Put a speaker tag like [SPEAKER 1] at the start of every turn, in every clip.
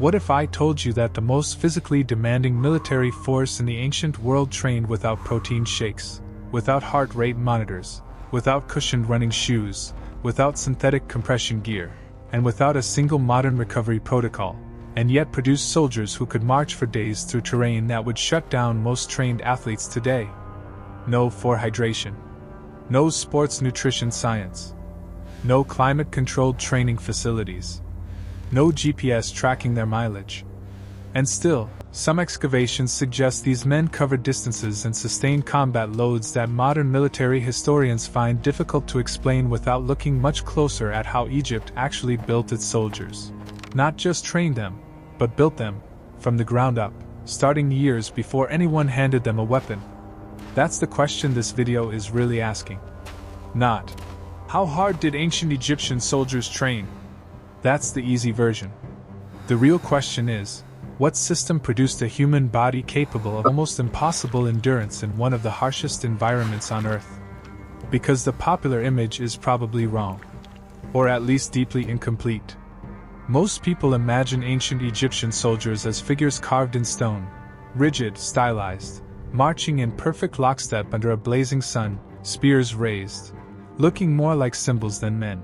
[SPEAKER 1] What if I told you that the most physically demanding military force in the ancient world trained without protein shakes, without heart rate monitors, without cushioned running shoes, without synthetic compression gear, and without a single modern recovery protocol, and yet produced soldiers who could march for days through terrain that would shut down most trained athletes today? No hydration. No sports nutrition science. No climate-controlled training facilities. No GPS tracking their mileage. And still, some excavations suggest these men covered distances and sustained combat loads that modern military historians find difficult to explain without looking much closer at how Egypt actually built its soldiers. Not just trained them, but built them, from the ground up, starting years before anyone handed them a weapon. That's the question this video is really asking. Not, how hard did ancient Egyptian soldiers train? That's the easy version. The real question is, what system produced a human body capable of almost impossible endurance in one of the harshest environments on Earth? Because the popular image is probably wrong. Or at least deeply incomplete. Most people imagine ancient Egyptian soldiers as figures carved in stone, rigid, stylized, marching in perfect lockstep under a blazing sun, spears raised, looking more like symbols than men.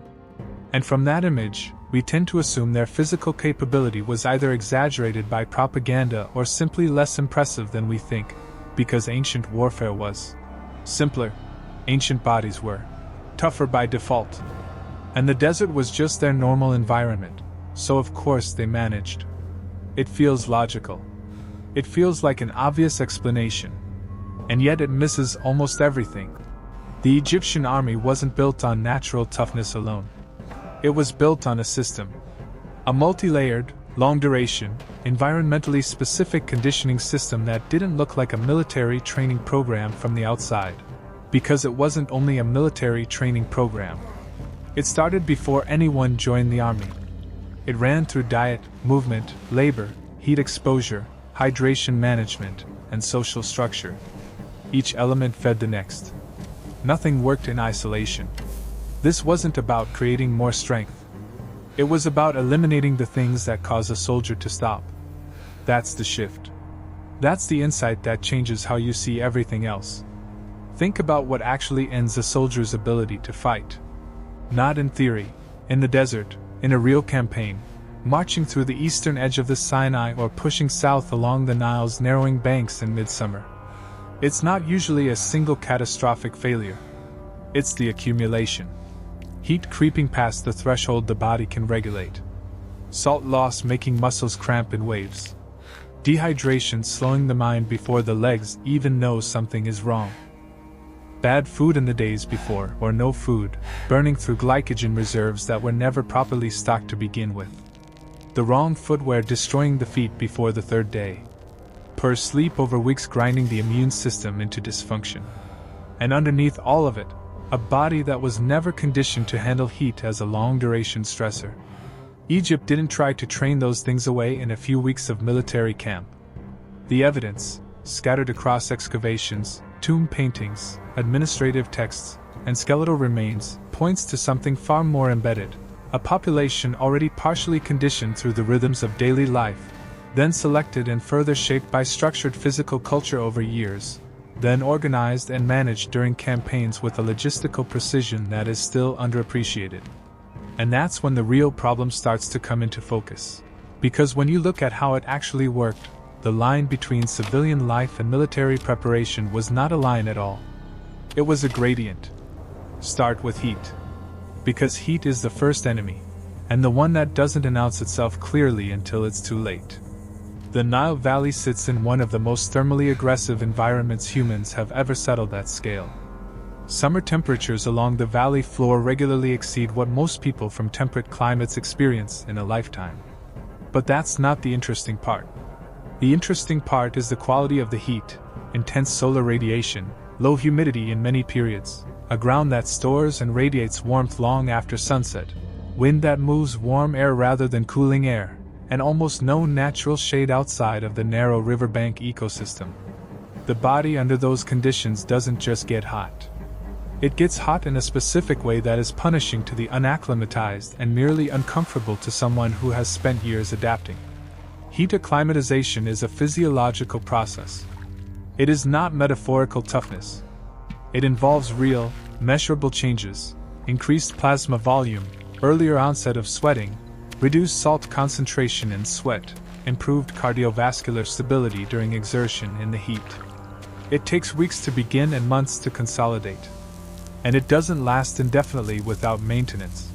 [SPEAKER 1] And from that image, we tend to assume their physical capability was either exaggerated by propaganda or simply less impressive than we think, because ancient warfare was simpler, ancient bodies were tougher by default, and the desert was just their normal environment, so of course they managed. It feels logical. It feels like an obvious explanation, and yet it misses almost everything. The Egyptian army wasn't built on natural toughness alone. It was built on a system. A multi-layered, long-duration, environmentally specific conditioning system that didn't look like a military training program from the outside. Because it wasn't only a military training program. It started before anyone joined the army. It ran through diet, movement, labor, heat exposure, hydration management, and social structure. Each element fed the next. Nothing worked in isolation. This wasn't about creating more strength. It was about eliminating the things that cause a soldier to stop. That's the shift. That's the insight that changes how you see everything else. Think about what actually ends a soldier's ability to fight. Not in theory, in the desert, in a real campaign, marching through the eastern edge of the Sinai or pushing south along the Nile's narrowing banks in midsummer. It's not usually a single catastrophic failure. It's the accumulation. Heat creeping past the threshold the body can regulate. Salt loss making muscles cramp in waves. Dehydration slowing the mind before the legs even know something is wrong. Bad food in the days before, or no food, burning through glycogen reserves that were never properly stocked to begin with. The wrong footwear destroying the feet before the third day. Poor sleep over weeks grinding the immune system into dysfunction. And underneath all of it, a body that was never conditioned to handle heat as a long-duration stressor. Egypt didn't try to train those things away in a few weeks of military camp. The evidence, scattered across excavations, tomb paintings, administrative texts, and skeletal remains, points to something far more embedded, a population already partially conditioned through the rhythms of daily life, then selected and further shaped by structured physical culture over years, then organized and managed during campaigns with a logistical precision that is still underappreciated. And that's when the real problem starts to come into focus. Because when you look at how it actually worked, the line between civilian life and military preparation was not a line at all. It was a gradient. Start with heat. Because heat is the first enemy, and the one that doesn't announce itself clearly until it's too late. The Nile Valley sits in one of the most thermally aggressive environments humans have ever settled at scale. Summer temperatures along the valley floor regularly exceed what most people from temperate climates experience in a lifetime. But that's not the interesting part. The interesting part is the quality of the heat, intense solar radiation, low humidity in many periods, a ground that stores and radiates warmth long after sunset, wind that moves warm air rather than cooling air, and almost no natural shade outside of the narrow riverbank ecosystem. The body under those conditions doesn't just get hot. It gets hot in a specific way that is punishing to the unacclimatized and merely uncomfortable to someone who has spent years adapting. Heat acclimatization is a physiological process. It is not metaphorical toughness. It involves real, measurable changes: increased plasma volume, earlier onset of sweating, reduced salt concentration in sweat, improved cardiovascular stability during exertion in the heat. It takes weeks to begin and months to consolidate. And it doesn't last indefinitely without maintenance.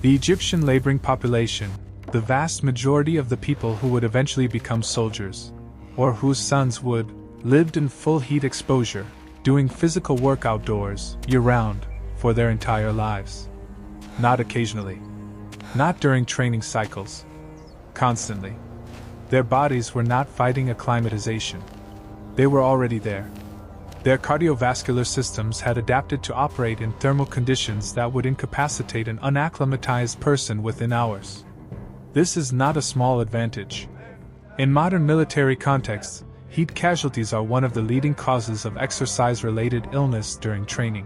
[SPEAKER 1] The Egyptian laboring population, the vast majority of the people who would eventually become soldiers, or whose sons would, lived in full heat exposure, doing physical work outdoors, year-round, for their entire lives. Not occasionally. Not during training cycles. Constantly. Their bodies were not fighting acclimatization. They were already there. Their cardiovascular systems had adapted to operate in thermal conditions that would incapacitate an unacclimatized person within hours. This is not a small advantage. In modern military contexts, heat casualties are one of the leading causes of exercise-related illness during training.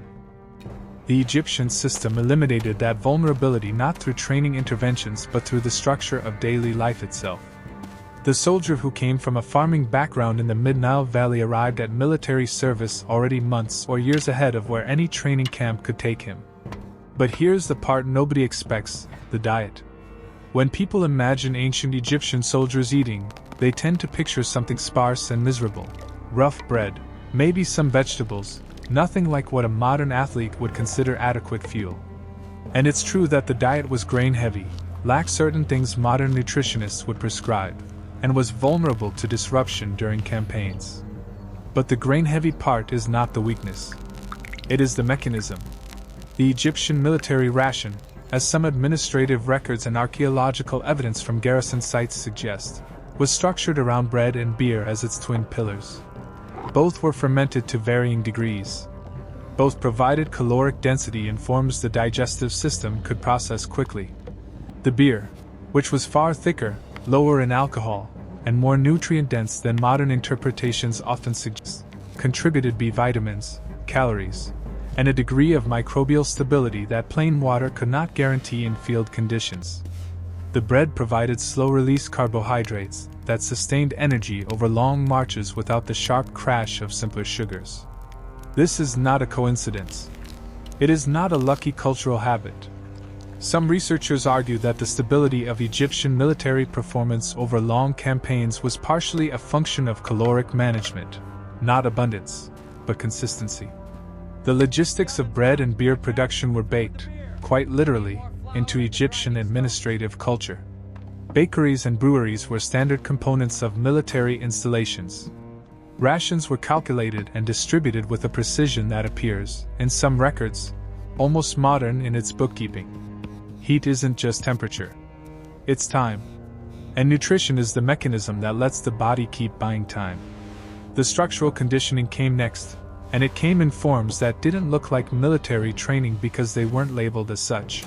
[SPEAKER 1] The Egyptian system eliminated that vulnerability not through training interventions but through the structure of daily life itself. The soldier who came from a farming background in the Mid-Nile Valley arrived at military service already months or years ahead of where any training camp could take him. But here's the part nobody expects: the diet. When people imagine ancient Egyptian soldiers eating, they tend to picture something sparse and miserable. Rough bread, maybe some vegetables, nothing like what a modern athlete would consider adequate fuel. And it's true that the diet was grain-heavy, lacked certain things modern nutritionists would prescribe, and was vulnerable to disruption during campaigns. But the grain-heavy part is not the weakness. It is the mechanism. The Egyptian military ration, as some administrative records and archaeological evidence from garrison sites suggest, was structured around bread and beer as its twin pillars. Both were fermented to varying degrees. Both provided caloric density in forms the digestive system could process quickly. The beer, which was far thicker, lower in alcohol, and more nutrient-dense than modern interpretations often suggest, contributed B vitamins, calories, and a degree of microbial stability that plain water could not guarantee in field conditions. The bread provided slow-release carbohydrates that sustained energy over long marches without the sharp crash of simpler sugars. This is not a coincidence. It is not a lucky cultural habit. Some researchers argue that the stability of Egyptian military performance over long campaigns was partially a function of caloric management, not abundance, but consistency. The logistics of bread and beer production were baked, quite literally, into Egyptian administrative culture. Bakeries and breweries were standard components of military installations. Rations were calculated and distributed with a precision that appears, in some records, almost modern in its bookkeeping. Heat isn't just temperature. It's time. And nutrition is the mechanism that lets the body keep buying time. The structural conditioning came next, and it came in forms that didn't look like military training because they weren't labeled as such.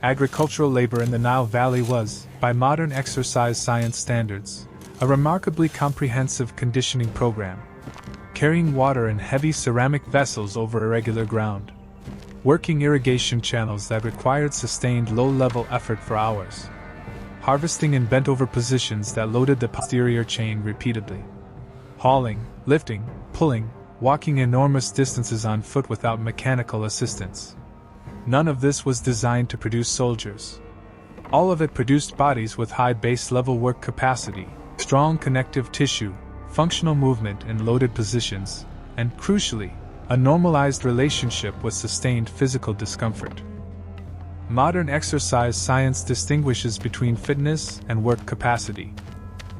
[SPEAKER 1] Agricultural labor in the Nile Valley was, by modern exercise science standards, a remarkably comprehensive conditioning program. Carrying water in heavy ceramic vessels over irregular ground. Working irrigation channels that required sustained low-level effort for hours. Harvesting in bent-over positions that loaded the posterior chain repeatedly. Hauling, lifting, pulling, walking enormous distances on foot without mechanical assistance. None of this was designed to produce soldiers. All of it produced bodies with high base-level work capacity, strong connective tissue, functional movement in loaded positions, and, crucially, a normalized relationship with sustained physical discomfort. Modern exercise science distinguishes between fitness and work capacity.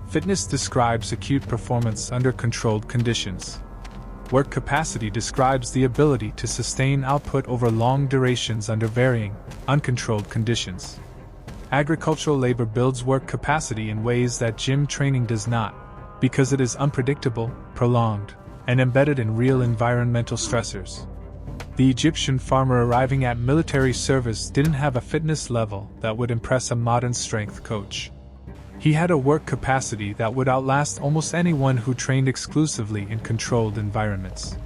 [SPEAKER 1] Fitness describes acute performance under controlled conditions. Work capacity describes the ability to sustain output over long durations under varying, uncontrolled conditions. Agricultural labor builds work capacity in ways that gym training does not, because it is unpredictable, prolonged, and embedded in real environmental stressors. The Egyptian farmer arriving at military service didn't have a fitness level that would impress a modern strength coach. He had a work capacity that would outlast almost anyone who trained exclusively in controlled environments.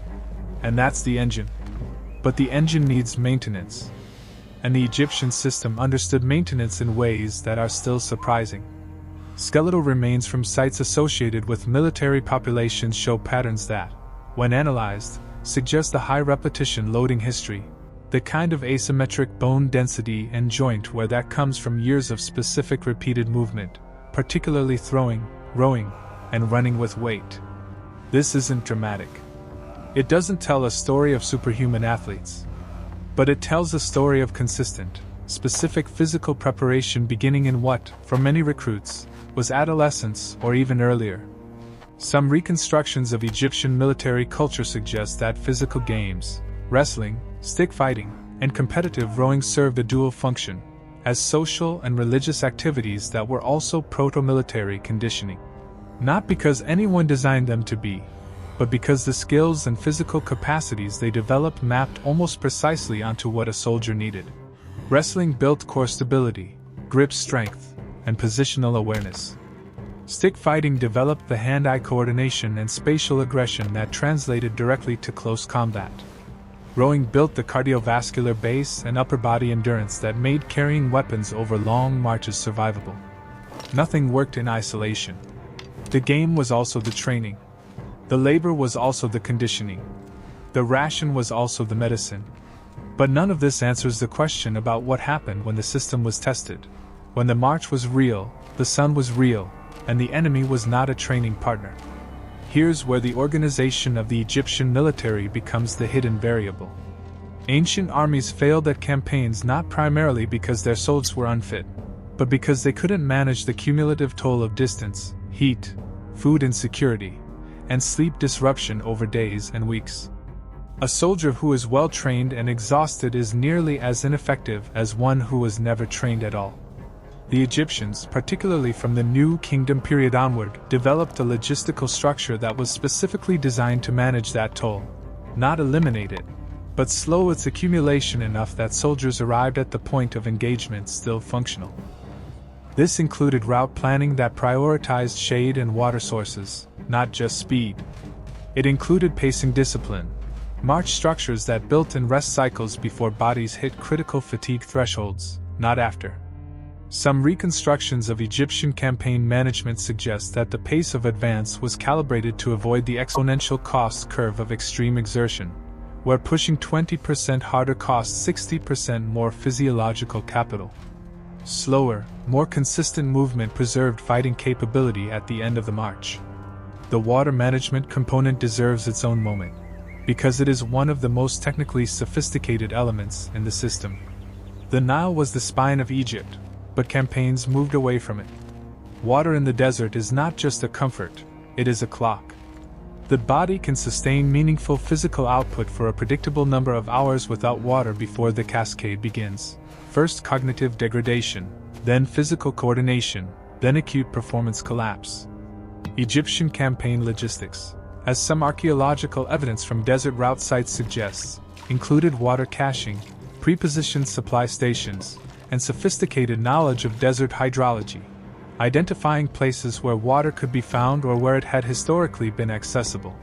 [SPEAKER 1] And that's the engine. But the engine needs maintenance. And the Egyptian system understood maintenance in ways that are still surprising. Skeletal remains from sites associated with military populations show patterns that, when analyzed, suggest a high repetition loading history, the kind of asymmetric bone density and joint where that comes from years of specific repeated movement, particularly throwing, rowing, and running with weight. This isn't dramatic. It doesn't tell a story of superhuman athletes. But it tells a story of consistent, specific physical preparation beginning in what, for many recruits, was adolescence or even earlier. Some reconstructions of Egyptian military culture suggest that physical games, wrestling, stick fighting, and competitive rowing served a dual function, as social and religious activities that were also proto-military conditioning. Not because anyone designed them to be, but because the skills and physical capacities they developed mapped almost precisely onto what a soldier needed. Wrestling built core stability, grip strength, and positional awareness. Stick fighting developed the hand-eye coordination and spatial aggression that translated directly to close combat. Rowing built the cardiovascular base and upper body endurance that made carrying weapons over long marches survivable. Nothing worked in isolation. The game was also the training. The labor was also the conditioning. The ration was also the medicine. But none of this answers the question about what happened when the system was tested. When the march was real, the sun was real, and the enemy was not a training partner. Here's where the organization of the Egyptian military becomes the hidden variable. Ancient armies failed at campaigns not primarily because their soldiers were unfit, but because they couldn't manage the cumulative toll of distance, heat, food insecurity, and sleep disruption over days and weeks. A soldier who is well trained and exhausted is nearly as ineffective as one who was never trained at all. The Egyptians, particularly from the New Kingdom period onward, developed a logistical structure that was specifically designed to manage that toll, not eliminate it, but slow its accumulation enough that soldiers arrived at the point of engagement still functional. This included route planning that prioritized shade and water sources, not just speed. It included pacing discipline, march structures that built in rest cycles before bodies hit critical fatigue thresholds, not after. Some reconstructions of Egyptian campaign management suggest that the pace of advance was calibrated to avoid the exponential cost curve of extreme exertion, where pushing 20% harder costs 60% more physiological capital. Slower, more consistent movement preserved fighting capability at the end of the march. The water management component deserves its own moment, because it is one of the most technically sophisticated elements in the system. The Nile was the spine of Egypt, but campaigns moved away from it. Water in the desert is not just a comfort, it is a clock. The body can sustain meaningful physical output for a predictable number of hours without water before the cascade begins. First cognitive degradation, then physical coordination, then acute performance collapse. Egyptian campaign logistics, as some archaeological evidence from desert route sites suggests, included water caching, pre-positioned supply stations, and sophisticated knowledge of desert hydrology, identifying places where water could be found or where it had historically been accessible.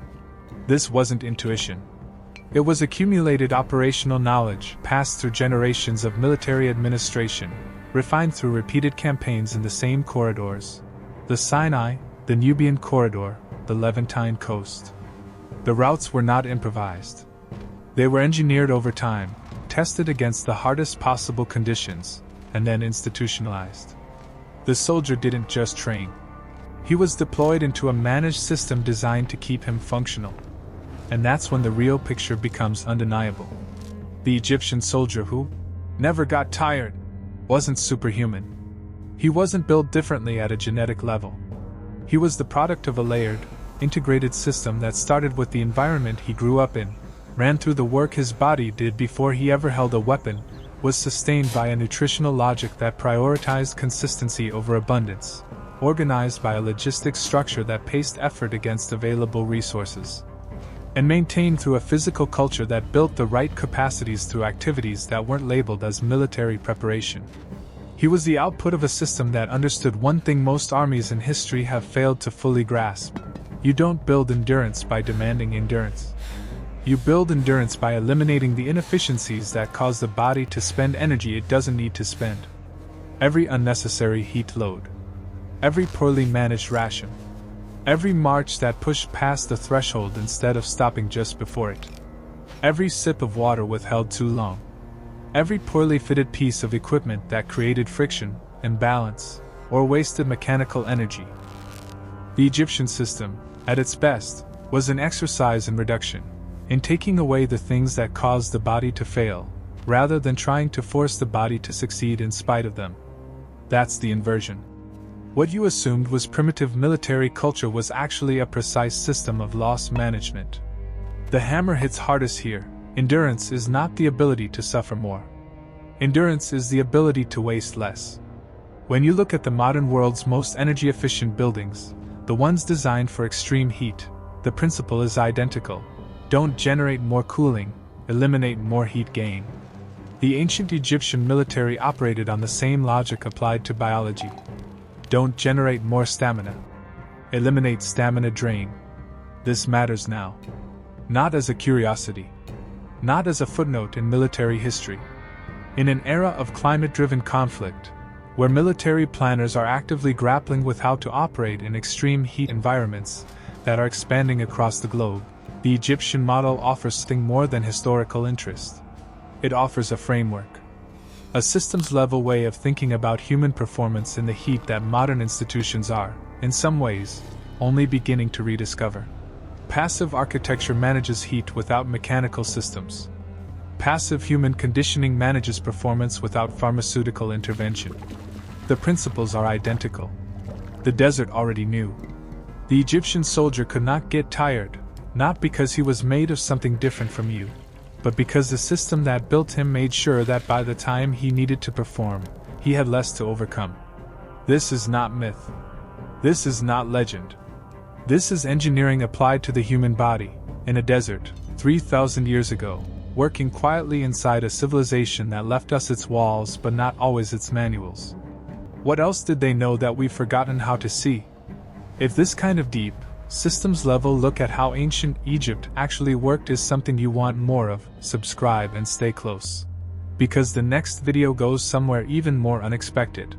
[SPEAKER 1] This wasn't intuition. It was accumulated operational knowledge passed through generations of military administration, refined through repeated campaigns in the same corridors: the Sinai, the Nubian corridor, the Levantine coast. The routes were not improvised. They were engineered over time, tested against the hardest possible conditions, and then institutionalized. The soldier didn't just train. He was deployed into a managed system designed to keep him functional. And that's when the real picture becomes undeniable. The Egyptian soldier who never got tired wasn't superhuman. He wasn't built differently at a genetic level. He was the product of a layered, integrated system that started with the environment he grew up in, ran through the work his body did before he ever held a weapon, was sustained by a nutritional logic that prioritized consistency over abundance, organized by a logistics structure that paced effort against available resources, and maintained through a physical culture that built the right capacities through activities that weren't labeled as military preparation. He was the output of a system that understood one thing most armies in history have failed to fully grasp: you don't build endurance by demanding endurance. You build endurance by eliminating the inefficiencies that cause the body to spend energy it doesn't need to spend. Every unnecessary heat load, every poorly managed ration, every march that pushed past the threshold instead of stopping just before it, every sip of water withheld too long, every poorly fitted piece of equipment that created friction, imbalance, or wasted mechanical energy. The Egyptian system, at its best, was an exercise in reduction, in taking away the things that caused the body to fail, rather than trying to force the body to succeed in spite of them. That's the inversion. What you assumed was primitive military culture was actually a precise system of loss management. The hammer hits hardest here. Endurance is not the ability to suffer more. Endurance is the ability to waste less. When you look at the modern world's most energy-efficient buildings, the ones designed for extreme heat, the principle is identical. Don't generate more cooling, eliminate more heat gain. The ancient Egyptian military operated on the same logic applied to biology. Don't generate more stamina. Eliminate stamina drain. This matters now. Not as a curiosity. Not as a footnote in military history. In an era of climate-driven conflict, where military planners are actively grappling with how to operate in extreme heat environments that are expanding across the globe, the Egyptian model offers something more than historical interest. It offers a framework. A systems-level way of thinking about human performance in the heat that modern institutions are, in some ways, only beginning to rediscover. Passive architecture manages heat without mechanical systems. Passive human conditioning manages performance without pharmaceutical intervention. The principles are identical. The desert already knew. The Egyptian soldier could not get tired, not because he was made of something different from you, but because the system that built him made sure that by the time he needed to perform, he had less to overcome. This is not myth. This is not legend. This is engineering applied to the human body, in a desert, 3,000 years ago, working quietly inside a civilization that left us its walls but not always its manuals. What else did they know that we've forgotten how to see? If this kind of deep, systems-level look at how ancient Egypt actually worked is something you want more of, subscribe and stay close. Because the next video goes somewhere even more unexpected.